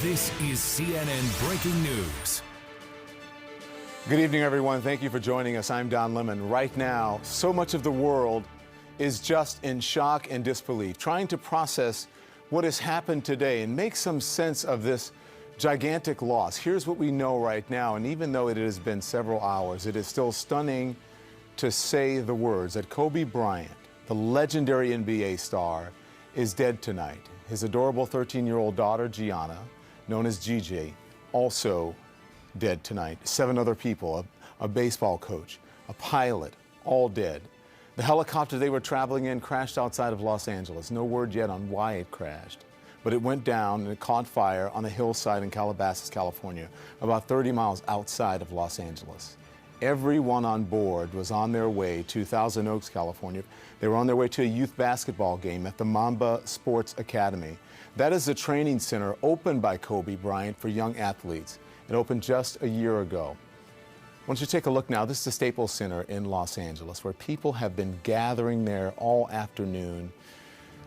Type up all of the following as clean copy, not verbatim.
This is CNN Breaking News. Good evening, everyone. Thank you for joining us. I'm Don Lemon. Right now, so much of the world is just in shock and disbelief, trying to process what has happened today and make some sense of this gigantic loss. Here's what we know right now, and even though it has been several hours, it is still stunning to say the words that Kobe Bryant, the legendary NBA star, is dead tonight. His adorable 13-year-old daughter, Gianna, known as Gigi, also dead tonight. 7 other people, a baseball coach, a pilot, all dead. The helicopter they were traveling in crashed outside of Los Angeles. No word yet on why it crashed, but it went down and it caught fire on a hillside in Calabasas, California, about 30 miles outside of Los Angeles. Everyone on board was on their way to Thousand Oaks, California. They were on their way to a youth basketball game at the Mamba Sports Academy. That is a training center opened by Kobe Bryant for young athletes. It opened just a year ago. I want you to take a look now. This is the Staples Center in Los Angeles, where people have been gathering there all afternoon,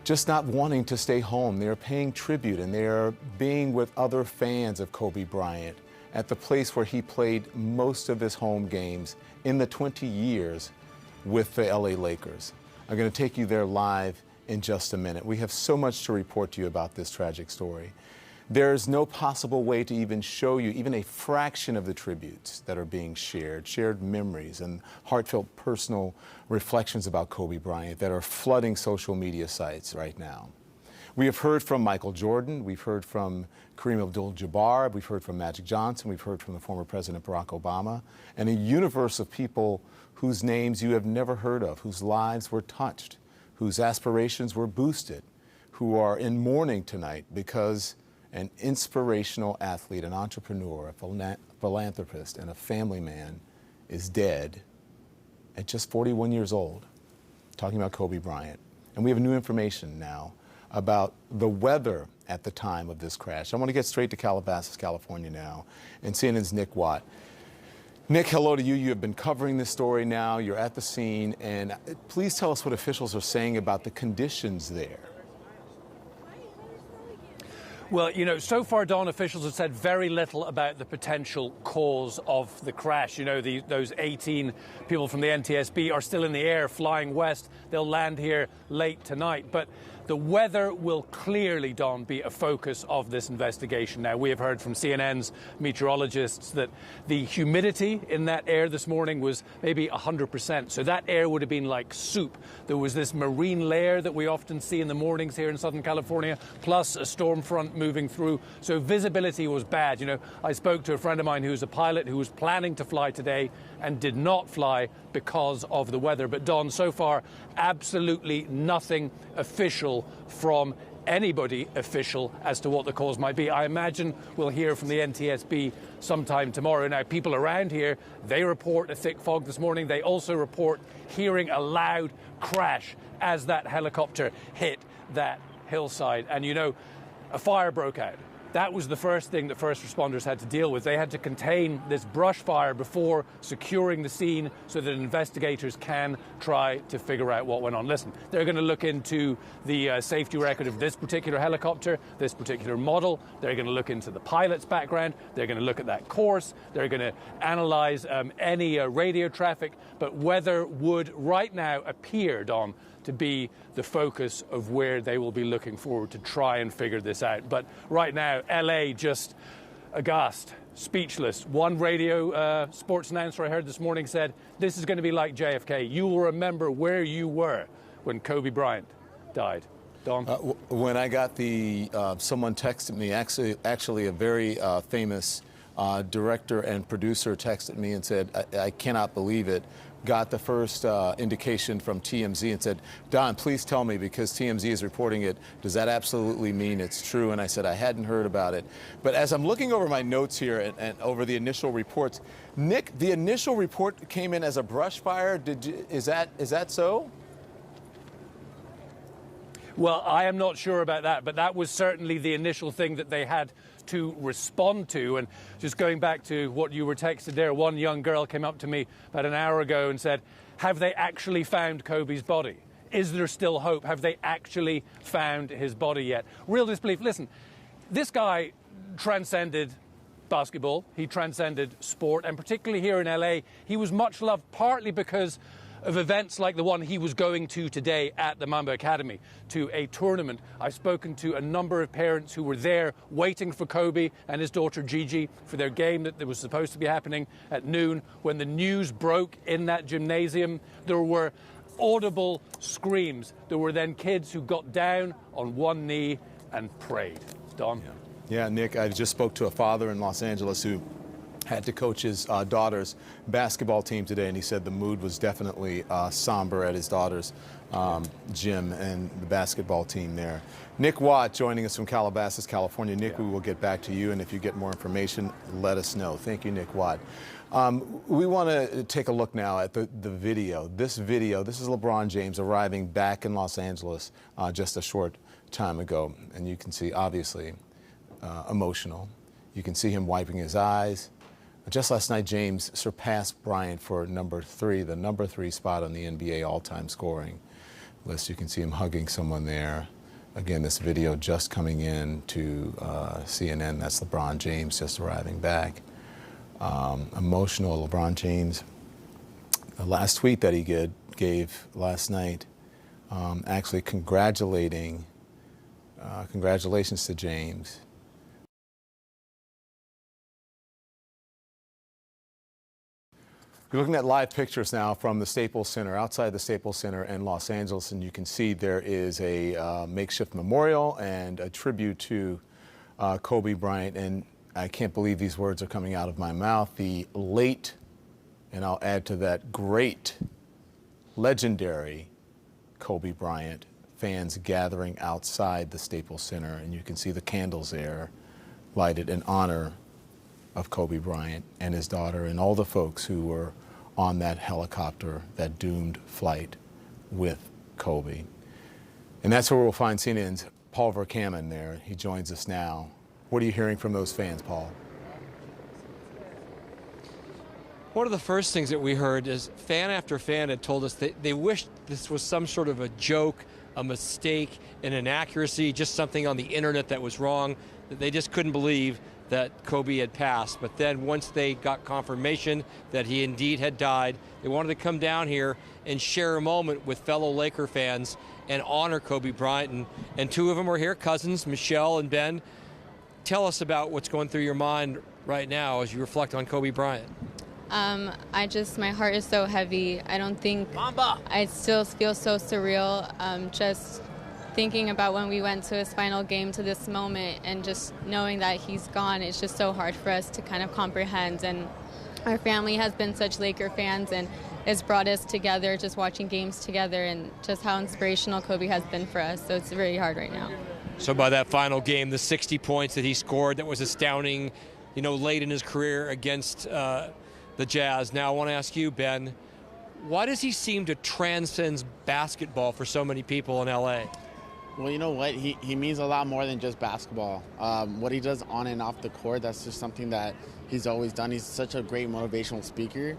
just not wanting to stay home. They're paying tribute and they're being with other fans of Kobe Bryant at the place where he played most of his home games in the 20 years with the LA Lakers. I'm going to take you there live in just a minute. We have so much to report to you about this tragic story. There's no possible way to even show you even a fraction of the tributes that are being shared memories and heartfelt personal reflections about Kobe Bryant that are flooding social media sites right now. We have heard from Michael Jordan, we've heard from Kareem Abdul-Jabbar, we've heard from Magic Johnson, we've heard from the former President Barack Obama, and a universe of people whose names you have never heard of, whose lives were touched, whose aspirations were boosted, who are in mourning tonight because an inspirational athlete, an entrepreneur, a philanthropist, and a family man is dead at just 41 years old, talking about Kobe Bryant. And we have new information now about the weather at the time of this crash. I want to get straight to Calabasas, California now, and CNN's Nick Watt. Nick, hello to you. You have been covering this story now. You're at the scene, and please tell us what officials are saying about the conditions there. Well, you know, so far, Don, officials have said very little about the potential cause of the crash. You know, those 18 people from the NTSB are still in the air flying west. They'll land here late tonight. But the weather will clearly, Don, be a focus of this investigation. Now, we have heard from CNN's meteorologists that the humidity in that air this morning was maybe 100%. So that air would have been like soup. There was this marine layer that we often see in the mornings here in Southern California, plus a storm front moving through. So visibility was bad. You know, I spoke to a friend of mine who's a pilot who was planning to fly today and did not fly because of the weather. But Don, so far, absolutely nothing official from anybody official as to what the cause might be. I imagine we'll hear from the NTSB sometime tomorrow. Now, people around here, they report a thick fog this morning. They also report hearing a loud crash as that helicopter hit that hillside. And, you know, a fire broke out. That was the first thing that first responders had to deal with. They had to contain this brush fire before securing the scene so that investigators can try to figure out what went on. Listen, they're going to look into the safety record of this particular helicopter, this particular model. They're going to look into the pilot's background. They're going to look at that course. They're going to analyze any radio traffic. But weather would right now appear, Don, to be the focus of where they will be looking forward to try and figure this out. But right now, LA just aghast, speechless. One radio sports announcer I heard this morning said, this is going to be like JFK. You will remember where you were when Kobe Bryant died. Don? When I got someone texted me, actually a very famous director and producer texted me and said, I cannot believe it. Got the first indication from TMZ and said, Don, please tell me, because TMZ is reporting it, does that absolutely mean it's true? And I said, I hadn't heard about it. But as I'm looking over my notes here and over the initial reports, Nick, the initial report came in as a brush fire. Is that so? Well, I am not sure about that, but that was certainly the initial thing that they had to respond to. And just going back to what you were texted there, one young girl came up to me about an hour ago and said, have they actually found Kobe's body? Is there still hope? Have they actually found his body yet? Real disbelief. Listen, This guy transcended basketball, he transcended sport, and particularly here in LA, he was much loved partly because of events like the one he was going to today at the Mamba Academy, to a tournament. I've spoken to a number of parents who were there waiting for Kobe and his daughter Gigi for their game that was supposed to be happening at noon. When the news broke in that gymnasium, there were audible screams. There were then kids who got down on one knee and prayed. Don? Yeah, Nick, I just spoke to a father in Los Angeles who had to coach his daughter's basketball team today, and he said the mood was definitely somber at his daughter's gym and the basketball team there. Nick Watt joining us from Calabasas, California. Nick, we will get back to you, and if you get more information, let us know. Thank you, Nick Watt. We want to take a look now at the video. This is LeBron James arriving back in Los Angeles just a short time ago, and you can see, obviously, emotional. You can see him wiping his eyes. Just last night, James surpassed Bryant for the number 3 spot on the NBA all-time scoring list. You can see him hugging someone there. Again, this video just coming in to CNN. That's LeBron James just arriving back. Emotional LeBron James. The last tweet that he gave last night, actually congratulations to James. You're looking at live pictures now from the Staples Center, outside the Staples Center in Los Angeles, and you can see there is a makeshift memorial and a tribute to Kobe Bryant. And I can't believe these words are coming out of my mouth. The late, and I'll add to that, great, legendary Kobe Bryant. Fans gathering outside the Staples Center, and you can see the candles there lighted in honor of Kobe Bryant and his daughter and all the folks who were on that helicopter, that doomed flight with Kobe. And that's where we'll find CNN's Paul Verkaman there. He joins us now. What are you hearing from those fans, Paul? One of the first things that we heard is fan after fan had told us that they wished this was some sort of a joke, a mistake, an inaccuracy, just something on the internet that was wrong, that they just couldn't believe that Kobe had passed. But then once they got confirmation that he indeed had died, they wanted to come down here and share a moment with fellow Laker fans and honor Kobe Bryant. And two of them are here, cousins, Michelle and Ben. Tell us about what's going through your mind right now as you reflect on Kobe Bryant. My heart is so heavy. I don't think, Mamba. I still feel so surreal. Just thinking about when we went to his final game to this moment and just knowing that he's gone, it's just so hard for us to kind of comprehend. And our family has been such Laker fans, and it's brought us together, just watching games together, and just how inspirational Kobe has been for us. So it's really hard right now. So by that final game, the 60 points that he scored, that was astounding, you know, late in his career against the Jazz. Now I want to ask you, Ben, why does he seem to transcend basketball for so many people in LA? Well, you know what? He means a lot more than just basketball. What he does on and off the court, that's just something that he's always done. He's such a great motivational speaker.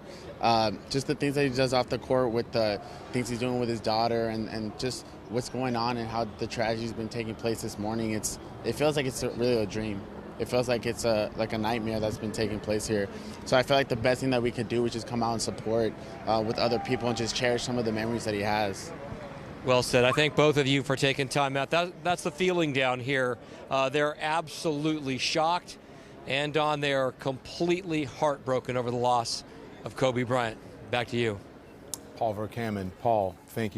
Just the things that he does off the court with the things he's doing with his daughter and just what's going on and how the tragedy's been taking place this morning. It feels like it's really a dream. It feels like it's like a nightmare that's been taking place here. So I feel like the best thing that we could do is just come out and support with other people and just cherish some of the memories that he has. Well said. I thank both of you for taking time out. That's the feeling down here. They're absolutely shocked, and Don, they are completely heartbroken over the loss of Kobe Bryant. Back to you. Paul Verkaman. Paul, thank you.